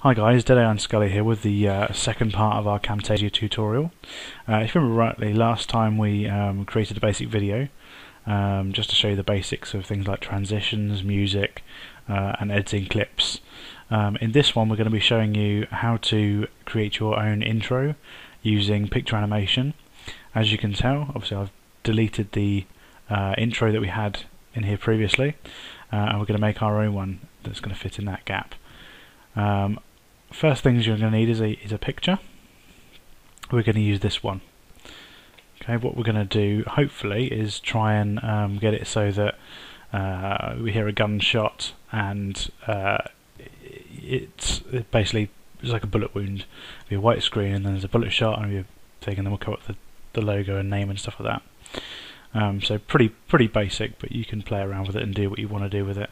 Hi guys, Dead Scully here with the second part of our Camtasia tutorial. If you remember rightly, last time we created a basic video just to show you the basics of things like transitions, music and editing clips. In this one we're going to be showing you how to create your own intro using picture animation. As you can tell, obviously I've deleted the intro that we had in here previously, and we're going to make our own one that's going to fit in that gap. First things you're going to need is a picture. We're going to use this one. Okay, what we're going to do, hopefully, is try and get it so that we hear a gunshot and it's basically like a bullet wound. It'll be a white screen and then there's a bullet shot and we're taking, then we'll come up with the logo and name and stuff like that. So pretty basic, but you can play around with it and do what you want to do with it.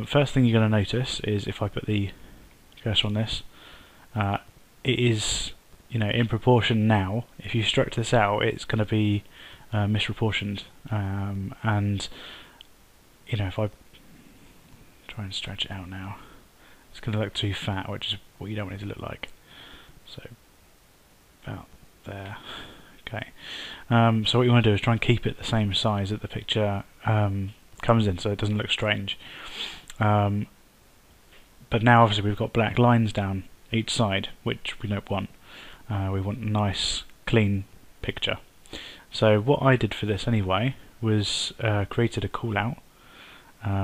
First thing you're going to notice is if I put the cursor on this, it is, in proportion now. If you stretch this out, it's going to be misproportioned, and if I try and stretch it out now, it's going to look too fat, which is what you don't want it to look like. So about there. Okay. So what you want to do is try and keep it the same size that the picture comes in, so it doesn't look strange. But now obviously we've got black lines down each side, which we don't want. We want a nice clean picture. So what I did for this anyway was created a callout,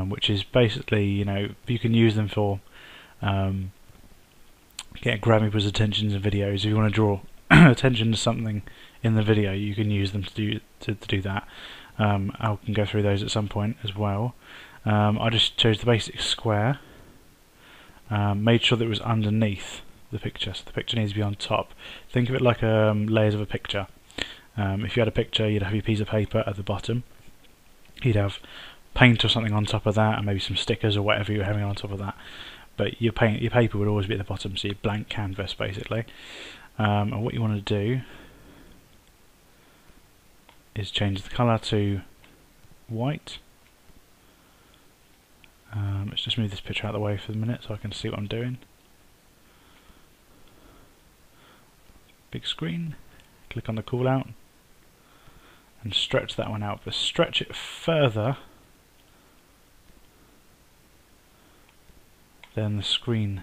which is basically, you can use them for grabbing people's attentions in videos. If you want to draw attention to something in the video, you can use them to do that. I can go through those at some point as well. I just chose the basic square. Made sure that it was underneath the picture, so the picture needs to be on top. Think of it like layers of a picture. If you had a picture, you'd have your piece of paper at the bottom, you'd have paint or something on top of that, and maybe some stickers or whatever you're having on top of that, but your paper would always be at the bottom, so your blank canvas basically. And what you want to do is change the colour to white. Let's just move this picture out of the way for the minute so I can see what I'm doing. Big screen, click on the callout and stretch that one out, but stretch it further than the screen,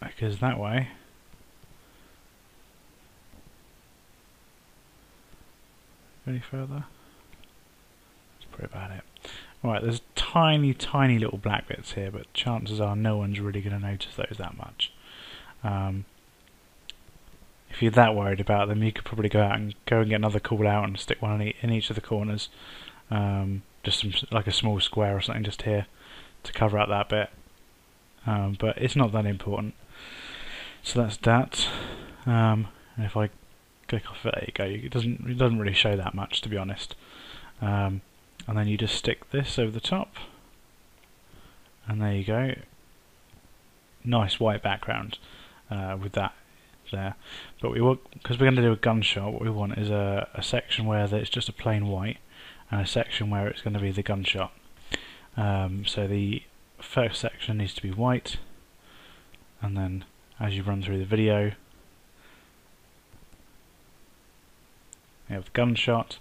because that way any further, that's probably about it. Right, there's tiny little black bits here, but chances are no one's really going to notice those that much. If you're that worried about them, you could probably go and get another callout and stick one in each of the corners, just like a small square or something just here to cover up that bit. But it's not that important. So that's that. And if I click off it, there you go. It doesn't really show that much, to be honest. And then you just stick this over the top, and there you go. Nice white background with that there. But because we're going to do a gunshot, what we want is a section where it's just a plain white, and a section where it's going to be the gunshot. So the first section needs to be white, and then as you run through the video, you have the gunshot,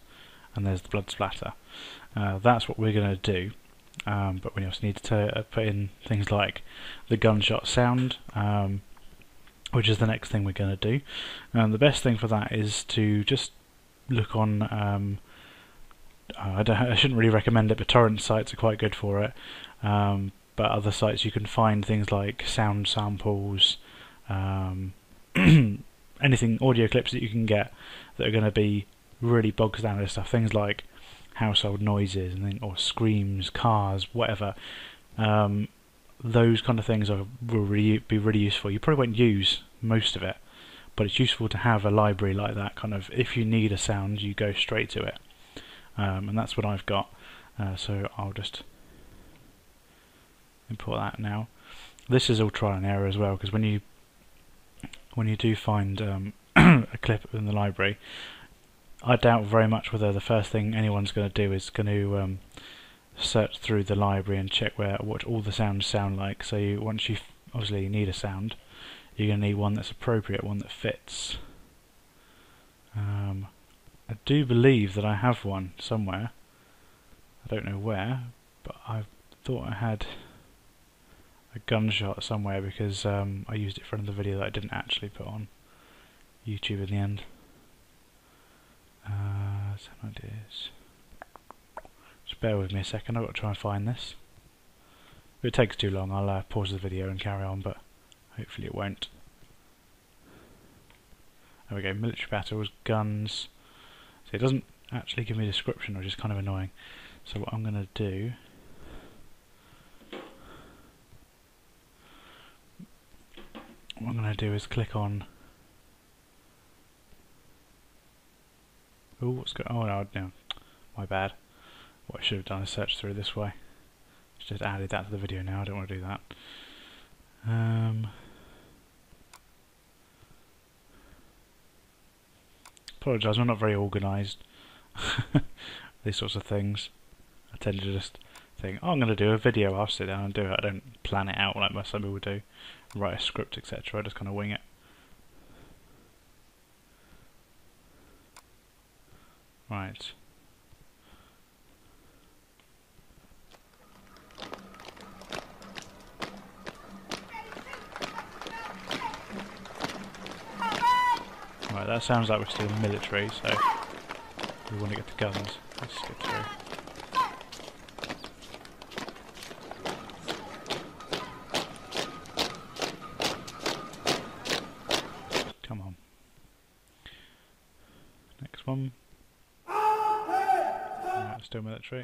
and there's the blood splatter. That's what we're going to do, but we also need to put in things like the gunshot sound, which is the next thing we're going to do. The best thing for that is to just look on, I shouldn't really recommend it, but torrent sites are quite good for it, but other sites you can find things like sound samples, anything, audio clips that you can get that are going to be really bog standard stuff, things like household noises or screams, cars, whatever. Those kind of things will be really useful. You probably won't use most of it, but it's useful to have a library like that. Kind of, if you need a sound, you go straight to it, and that's what I've got. So I'll just import that now. This is all trial and error as well, because when you do find a clip in the library, I doubt very much whether the first thing anyone's going to do is going to search through the library and check what all the sounds sound like. So once you obviously need a sound, you're going to need one that's appropriate, one that fits. I do believe that I have one somewhere. I don't know where, but I thought I had a gunshot somewhere because I used it for another video that I didn't actually put on YouTube in the end. Some ideas. Just bear with me a second, I've got to try and find this. If it takes too long, I'll pause the video and carry on, but hopefully it won't. There we go, military battles, guns. So it doesn't actually give me a description, which is kind of annoying. So what I'm going to do... What I'm going to do is click on... Oh, what's going on? Oh no, my bad. What I should have done is search through this way. Just added that to the video now, I don't want to do that. Apologise, I'm not very organised. These sorts of things. I tend to just think, oh, I'm going to do a video, I'll sit down and do it. I don't plan it out like most some people do, write a script, etc. I just kind of wing it. Right. Right, that sounds like we're still in the military, so we want to get the guns. Let's get through. Come on. Next one. Right, still military.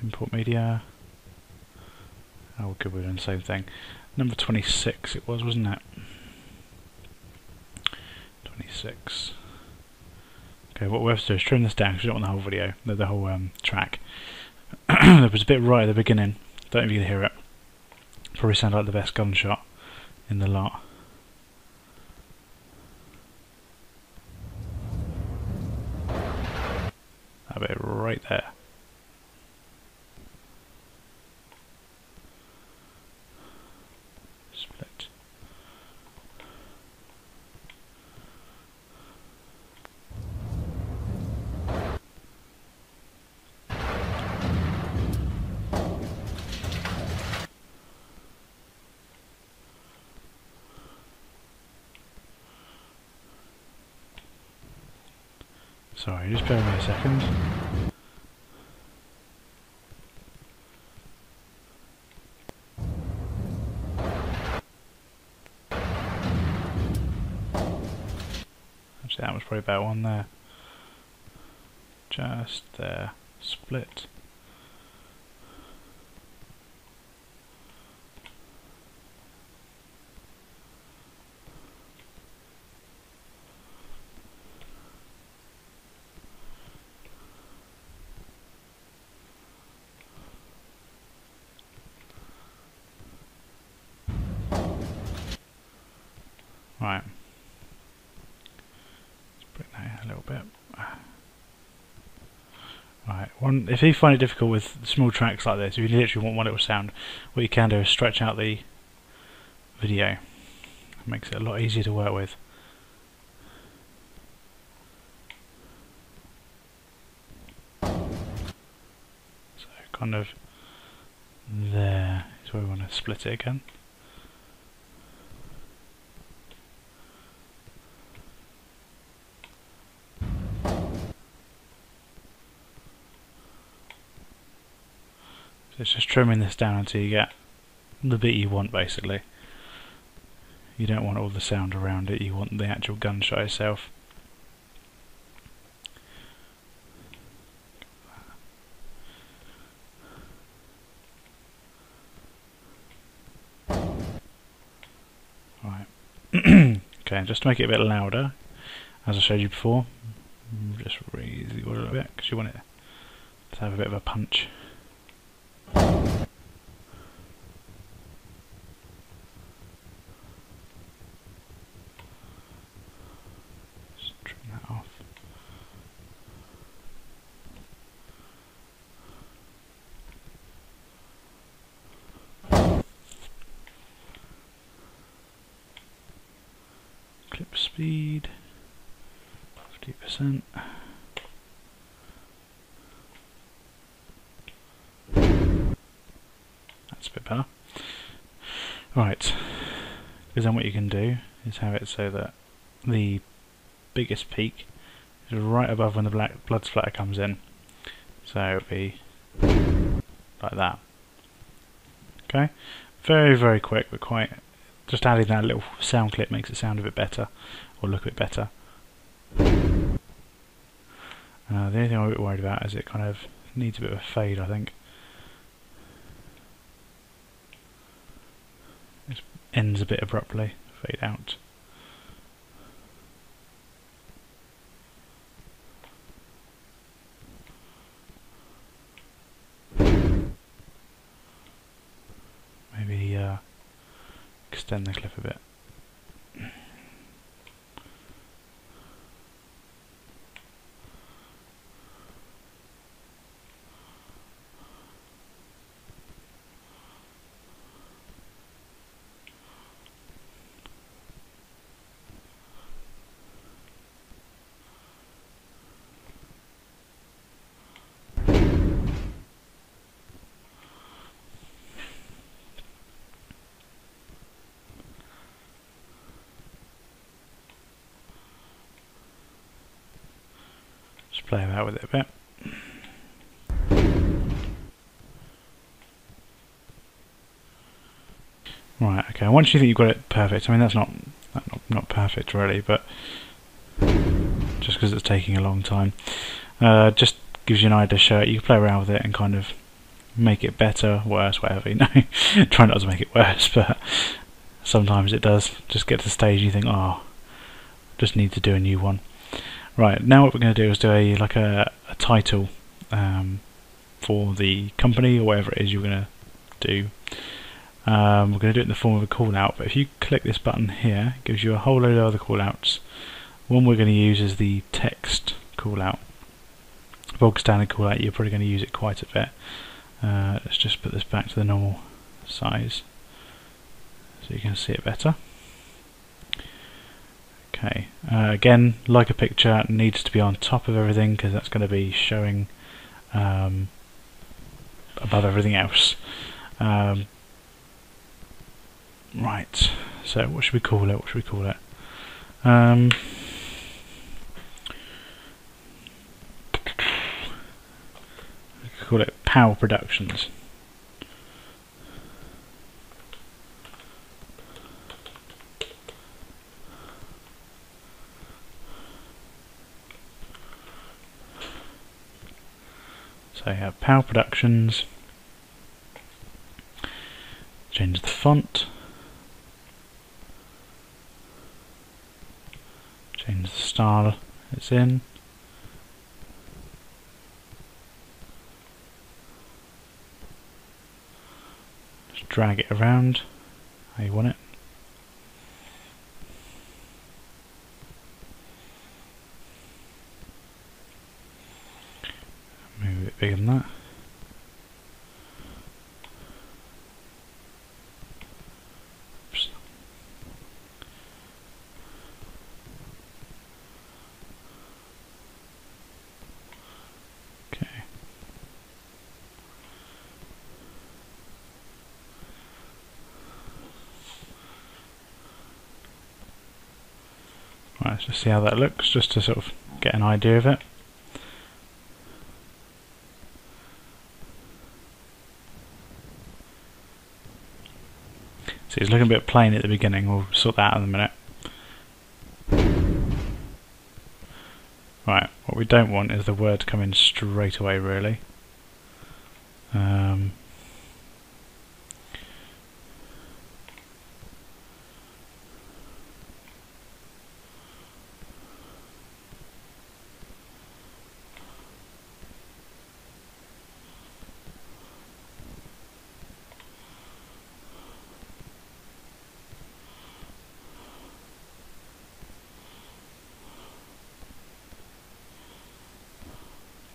Import media. Oh, good, we're doing the same thing. Number 26 it was, wasn't it? 26. Okay, what we have to do is trim this down because we don't want the whole video, the whole track. There was a bit right at the beginning. Don't know if you can hear it. Probably sound like the best gunshot in the lot. That bit right there. Split. Sorry, just bear with me a second. Actually, that was probably about one there. Just there. Split. Right. Let's bring that in a little bit. Right. If you find it difficult with small tracks like this, if you literally want one little sound, what you can do is stretch out the video. It makes it a lot easier to work with. So kind of there is where we want to split it again. So it's just trimming this down until you get the bit you want, basically. You don't want all the sound around it, you want the actual gunshot itself. Right. Okay, just to make it a bit louder, as I showed you before, just raise it a little bit because you want it to have a bit of a punch. clip speed 50%. That's a bit better. Right, because then what you can do is have it so that the biggest peak is right above when the blood splatter comes in. So it'll be like that. Okay, very, very quick, but quite. Just adding that little sound clip makes it sound a bit better, or look a bit better. The only thing I'm a bit worried about is it kind of needs a bit of a fade, I think. It ends a bit abruptly, fade out. Maybe extend the clip a bit. Just play about with it a bit. Right, okay, once you think you've got it perfect, I mean that's not perfect really, but just because it's taking a long time, just gives you an idea to show it. You can play around with it and kind of make it better, worse, whatever, you know. Try not to make it worse, but sometimes it does. Just get to the stage you think, oh, just need to do a new one. Right, now what we're going to do is do a title for the company or whatever it is you're going to do. We're going to do it in the form of a call out, but if you click this button here, it gives you a whole load of other call outs. One we're going to use is the text call out. Bog standard call out, you're probably going to use it quite a bit. Let's just put this back to the normal size so you can see it better. Okay, again, like a picture, it needs to be on top of everything because that's going to be showing above everything else. Right, so what should we call it? We could call it Power Productions. So you have Power Productions, change the font, change the style it's in, just drag it around how you want it. Maybe a bit bigger than that. Oops. Okay. Right, let's just see how that looks, just to sort of get an idea of it. See, it's looking a bit plain at the beginning. We'll sort that out in a minute. Right, what we don't want is the word to come in straight away, really.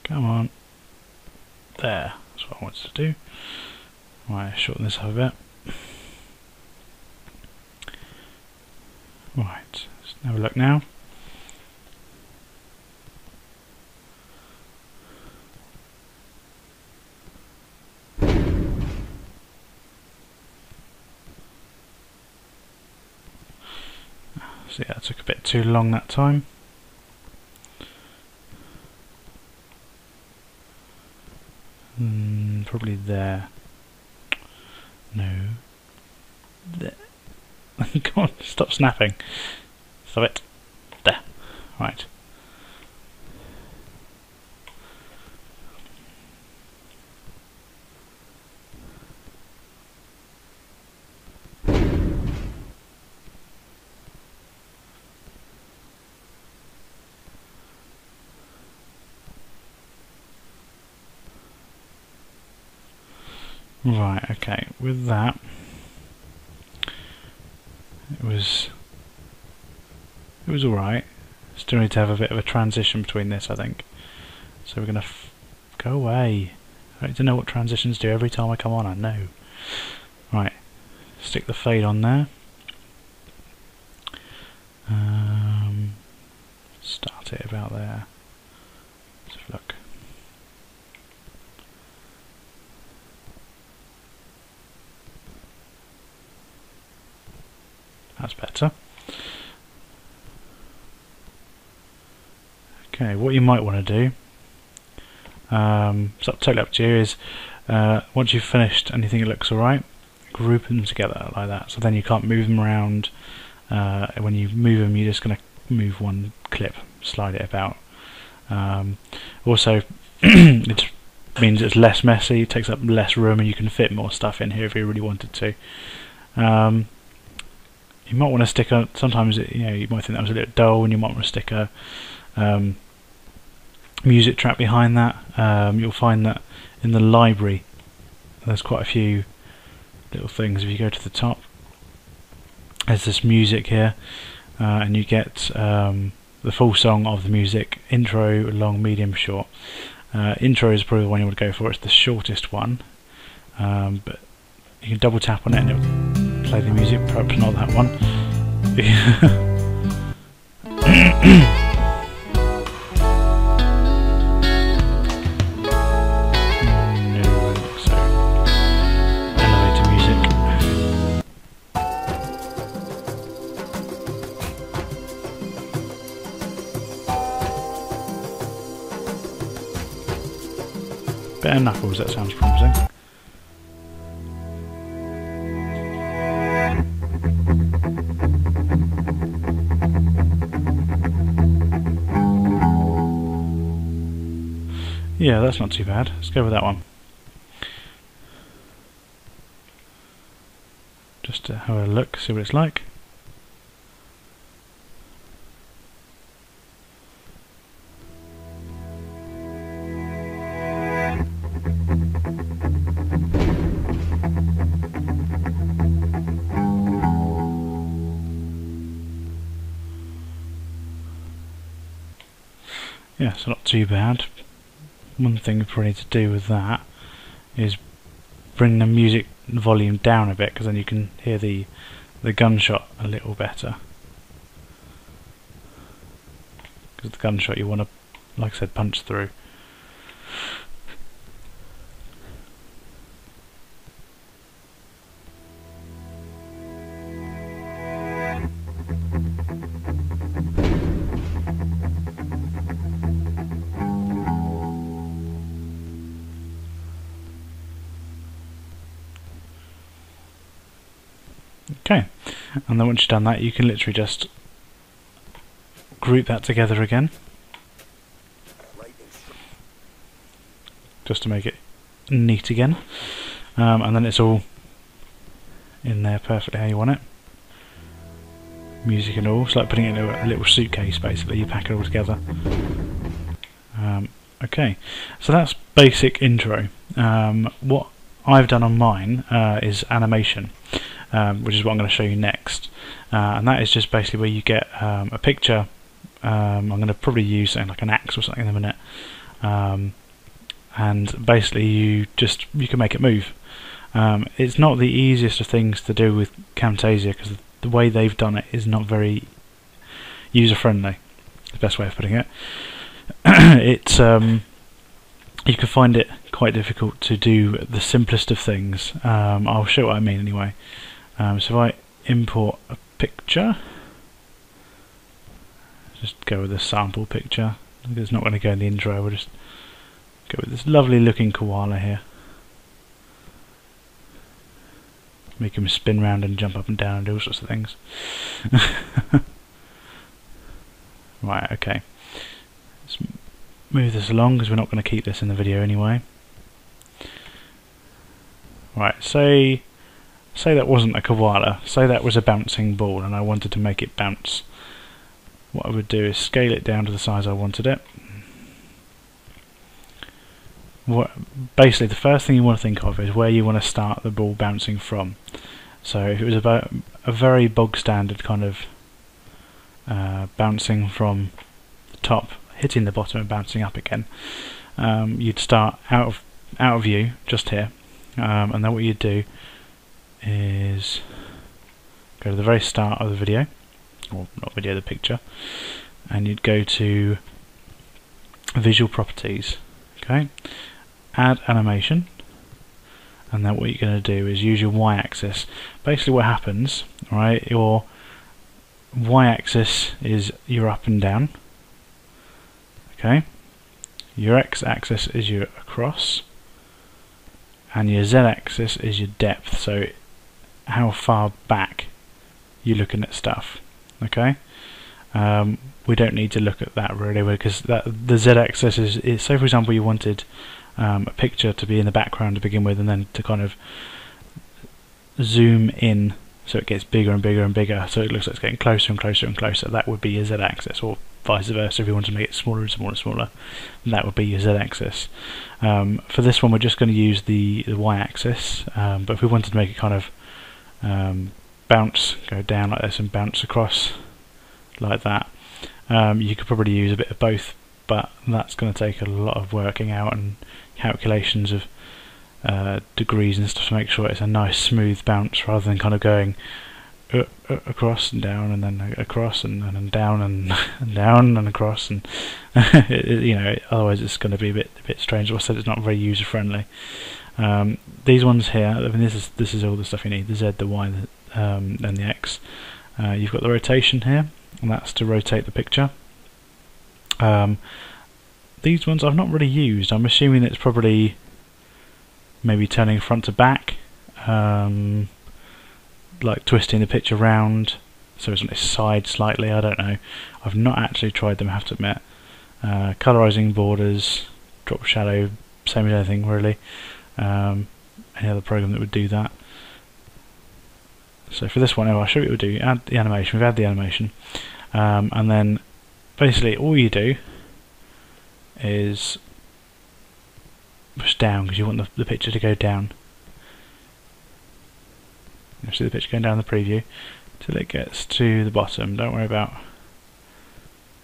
Come on. There. That's what I wanted to do. Right, shorten this up a bit. Right, let's Have a look now. So yeah, it took a bit too long that time. Probably there. No. There. Come on, stop snapping. Stop it. There. Right. Right, okay, with that, it was alright. Still need to have a bit of a transition between this, I think. So we're going to go away. I need to know what transitions do every time I come on, I know. Right, stick the fade on there. Start it about there. Let's have a look. That's better. Okay, what you might want to do, it's totally up to you, is once you've finished and you think it looks alright, group them together like that, so then you can't move them around. When you move them, you're just going to move one clip, slide it about. Also, it means it's less messy, it takes up less room, and you can fit more stuff in here if you really wanted to. You might want to stick a, sometimes you might think that was a little dull, and you might want to stick a music track behind that. You'll find that in the library there's quite a few little things. If you go to the top, there's this music here, and you get the full song of the music, intro, long, medium, short. Intro is probably the one you want to go for, it's the shortest one, but you can double tap on it and it'll play the music, perhaps not that one. No, so elevator music. Bare knuckles, that sounds promising. Yeah, that's not too bad. Let's go with that one. Just to have a look, see what it's like. Yeah, so not too bad. One thing we probably need to do with that is bring the music volume down a bit, because then you can hear the gunshot a little better. Because the gunshot you want to, like I said, punch through. Okay, and then once you've done that, you can literally just group that together again, just to make it neat again, and then it's all in there perfectly how you want it, music and all. It's like putting it in a little suitcase, basically. You pack it all together. Okay, so that's basic intro. What I've done on mine is animation, which is what I'm going to show you next, and that is just basically where you get a picture. I'm going to probably use something like an axe or something in a minute, and basically you can make it move. It's not the easiest of things to do with Camtasia, because the way they've done it is not very user-friendly. The best way of putting it. It's you can find it quite difficult to do the simplest of things. I'll show what I mean anyway. So if I import a picture, just go with a sample picture. It's not going to go in the intro. We'll just go with this lovely looking koala here. Make him spin round and jump up and down and do all sorts of things. Right, okay. Let's move this along because we're not going to keep this in the video anyway. Right, say that wasn't a koala. Say that was a bouncing ball and I wanted to make it bounce. What I would do is scale it down to the size I wanted it. Basically, the first thing you want to think of is where you want to start the ball bouncing from. So if it was about a very bog standard kind of bouncing from the top, hitting the bottom and bouncing up again, you'd start out of view just here, and then what you'd do is go to the very start of the video, or not video, the picture, and you'd go to visual properties. Okay. Add animation, and then what you're going to do is use your y-axis. Basically what happens, right, your y-axis is your up and down, okay, your x-axis is your across, and your z-axis is your depth, so how far back you're looking at stuff, okay. We don't need to look at that really, because the z-axis is, say for example you wanted a picture to be in the background to begin with, and then to kind of zoom in so it gets bigger and bigger and bigger, so it looks like it's getting closer and closer and closer. That would be your z-axis, or vice versa. If you want to make it smaller and smaller and smaller, that would be your z-axis. For this one we're just going to use the y-axis, but if we wanted to make it kind of bounce, go down like this and bounce across like that, you could probably use a bit of both, but that's going to take a lot of working out and calculations of degrees and stuff to make sure it's a nice smooth bounce, rather than kind of going across and down and then across and down and down and across, and you know, otherwise it's going to be a bit strange. As I said, it's not very user friendly. These ones here, I mean, this is all the stuff you need: the Z, the Y, and the X. You've got the rotation here, and that's to rotate the picture. These ones I've not really used. I'm assuming it's probably maybe turning front to back, like twisting the picture round so it's on its side slightly. I don't know. I've not actually tried them, I have to admit. Colorizing borders, drop shadow, same as anything really. Any other program that would do that. So for this one, I'll show you what we'll do. Add the animation. We've added the animation, and then basically all you do is push down, because you want the picture to go down. You see the picture going down the preview till it gets to the bottom. Don't worry about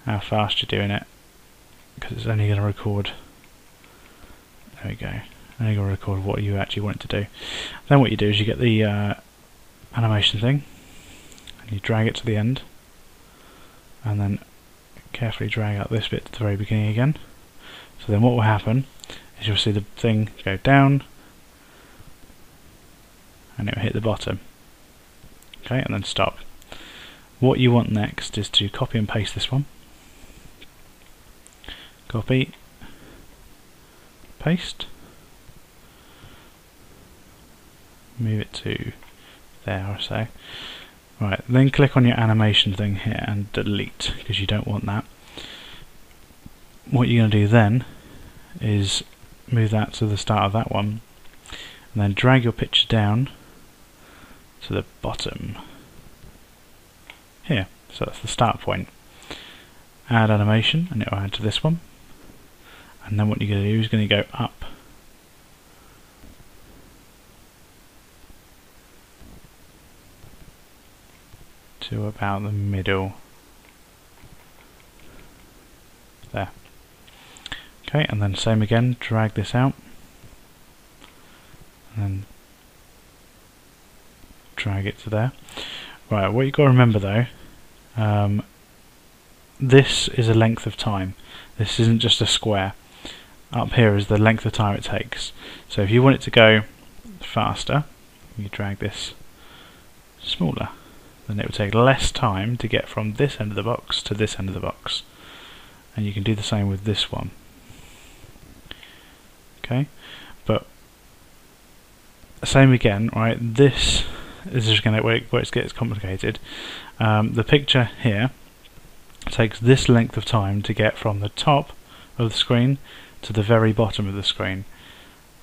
how fast you're doing it, because it's only going to record. There we go. Only going to record what you actually want it to do. Then what you do is you get the animation thing, and you drag it to the end, and then carefully drag out this bit to the very beginning again. So then what will happen is you'll see the thing go down and it will hit the bottom. Okay, and then stop. What you want next is to copy and paste this one. Copy, paste, move it to there or so. Right, then click on your animation thing here and delete, because you don't want that. What you're going to do then is move that to the start of that one, and then drag your picture down to the bottom here. So that's the start point. Add animation, and it will add to this one. And then what you're going to do is going to go up to about the middle there. Okay, and then same again, drag this out and then drag it to there. Right, what you've got to remember though, this is a length of time. This isn't just a square. Up here is the length of time it takes. So if you want it to go faster, you drag this smaller. Then it would take less time to get from this end of the box to this end of the box. And you can do the same with this one. Okay, but same again, right? This is just going to where it gets complicated. The picture here takes this length of time to get from the top of the screen to the very bottom of the screen.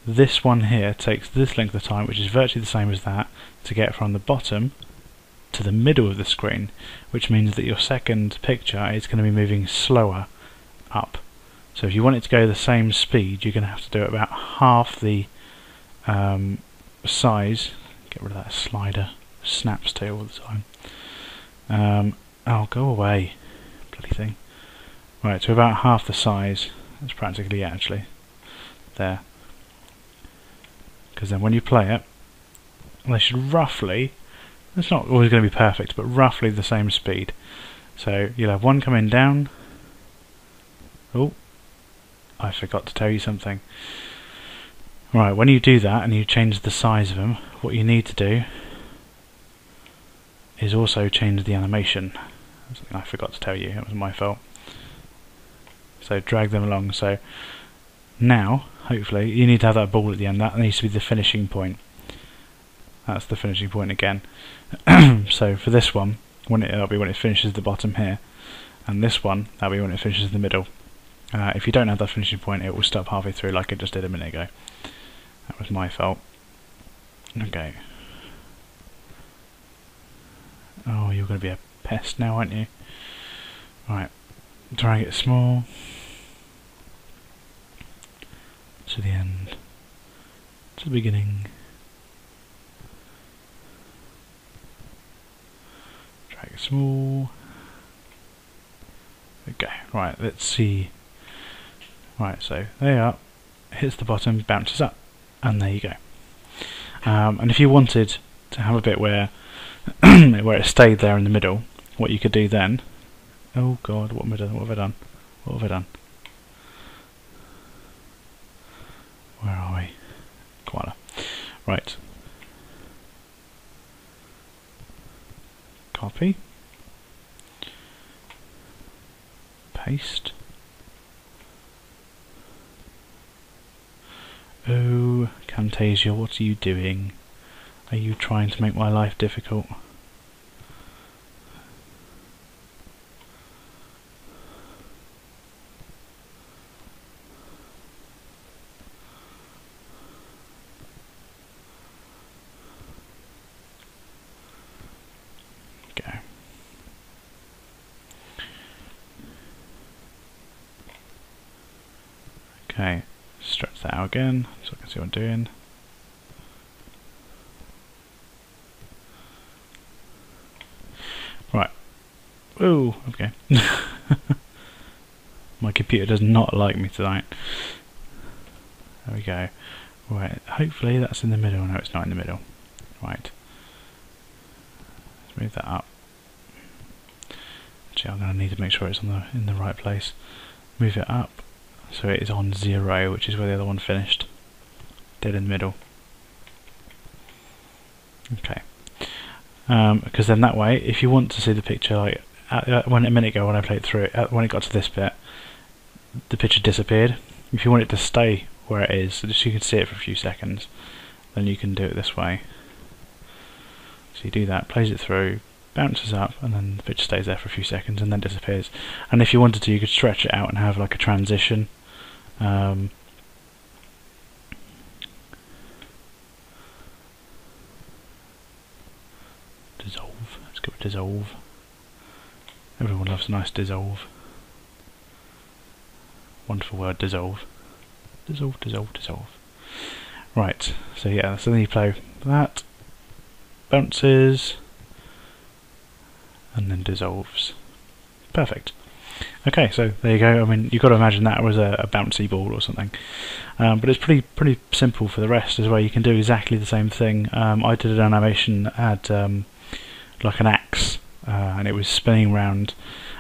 This one here takes this length of time, which is virtually the same as that, to get from the bottom to the middle of the screen, which means that your second picture is going to be moving slower up. So if you want it to go the same speed, you're going to have to do it about half the size. Get rid of that slider, snaps to all the time. Oh, go away, bloody thing. Right, so about half the size. That's practically it, actually. There. Because then when you play it, they should roughly, it's not always going to be perfect, but roughly the same speed. So you'll have one coming down. Oh, I forgot to tell you something. Right, when you do that and you change the size of them, what you need to do is also change the animation. That's something I forgot to tell you, it was my fault. So drag them along. So now, hopefully, you need to have that ball at the end. That needs to be the finishing point. That's the finishing point again. So for this one, that'll be when it finishes the bottom here, and this one, that'll be when it finishes in the middle. If you don't have that finishing point, it will stop halfway through like it just did a minute ago. That was my fault. Okay. Oh, you're going to be a pest now, aren't you? Right. Drag it small to the end, to the beginning. Drag it small. Okay, right, let's see. Right, so there you are. Hits the bottom, bounces up, and there you go. And if you wanted to have a bit where where it stayed there in the middle, what you could do then. Oh God, what have I done? What have I done? What have I done? Where are we? Koala. Right. Copy. Paste. Oh, Camtasia, what are you doing? Are you trying to make my life difficult? Okay, stretch that out again so I can see what I'm doing. Right. Oh, okay. My computer does not like me tonight. There we go. Right, hopefully that's in the middle. No, it's not in the middle. Right. Let's move that up. Actually, I'm going to need to make sure it's on in the right place. Move it up. So it is on 0, which is where the other one finished. Dead in the middle. Okay. Because then that way, if you want to see the picture, like a minute ago when I played through it, when it got to this bit, the picture disappeared. If you want it to stay where it is, so just you can see it for a few seconds, then you can do it this way. So you do that, plays it through, bounces up, and then the picture stays there for a few seconds and then disappears. And if you wanted to, you could stretch it out and have like a transition. Dissolve. Let's go with dissolve. Everyone loves a nice dissolve. Wonderful word, dissolve. Dissolve, dissolve, dissolve. Right, so yeah, so then you play that, bounces, and then dissolves. Perfect. Okay, so there you go. I mean, you've got to imagine that was a bouncy ball or something. But it's pretty simple for the rest as well. You can do exactly the same thing. I did an animation that had like an axe, and it was spinning round,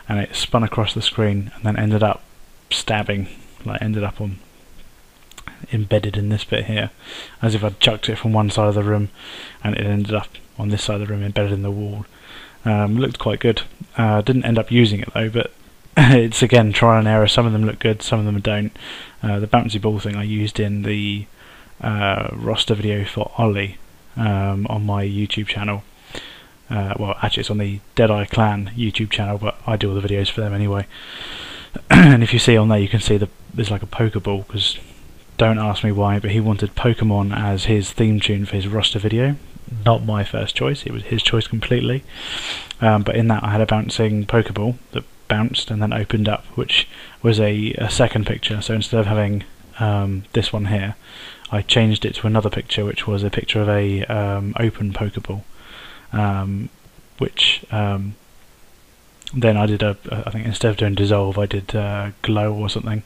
and it spun across the screen and then ended up stabbing, like ended up on embedded in this bit here, as if I'd chucked it from one side of the room and it ended up on this side of the room embedded in the wall. Looked quite good. Didn't end up using it though, but it's again trial and error. Some of them look good, some of them don't. The bouncy ball thing I used in the roster video for Ollie on my YouTube channel. Well, actually it's on the Deadeye Clan YouTube channel, but I do all the videos for them anyway. And if you see on there, you can see there's like a Pokeball, because don't ask me why, but he wanted Pokemon as his theme tune for his roster video. Not my first choice, it was his choice completely. But in that I had a bouncing Pokeball that bounced and then opened up, which was a second picture. So instead of having this one here, I changed it to another picture, which was a picture of a open Pokeball, which then I did I think instead of doing dissolve, I did glow or something,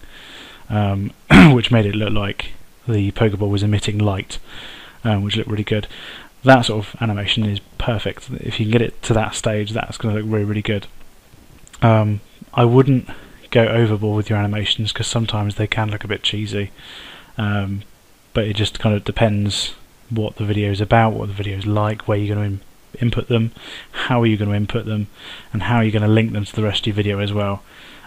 which made it look like the Pokeball was emitting light, which looked really good. That sort of animation is perfect. If you can get it to that stage, that's going to look really, really good. I wouldn't go overboard with your animations, because sometimes they can look a bit cheesy, but it just kind of depends what the video is about, what the video is like, where you're going to input them, how are you going to input them, and how are you going to link them to the rest of your video as well.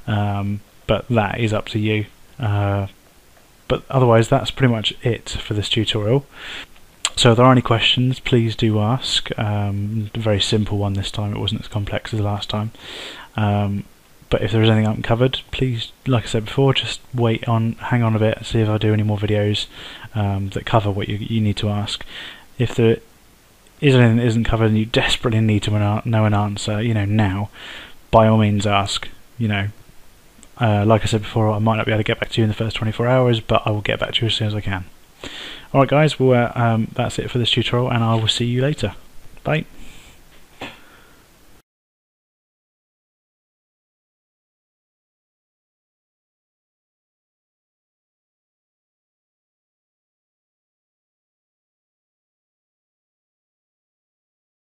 But that is up to you. But otherwise, that's pretty much it for this tutorial. So if there are any questions, please do ask. A very simple one this time, it wasn't as complex as the last time. But if there is anything I haven't covered, please, like I said before, just hang on a bit, see if I do any more videos that cover what you need to ask. If there is anything that isn't covered and you desperately need to know an answer, now, by all means ask. Like I said before, I might not be able to get back to you in the first 24 hours, but I will get back to you as soon as I can. Alright guys, well that's it for this tutorial, and I will see you later. Bye.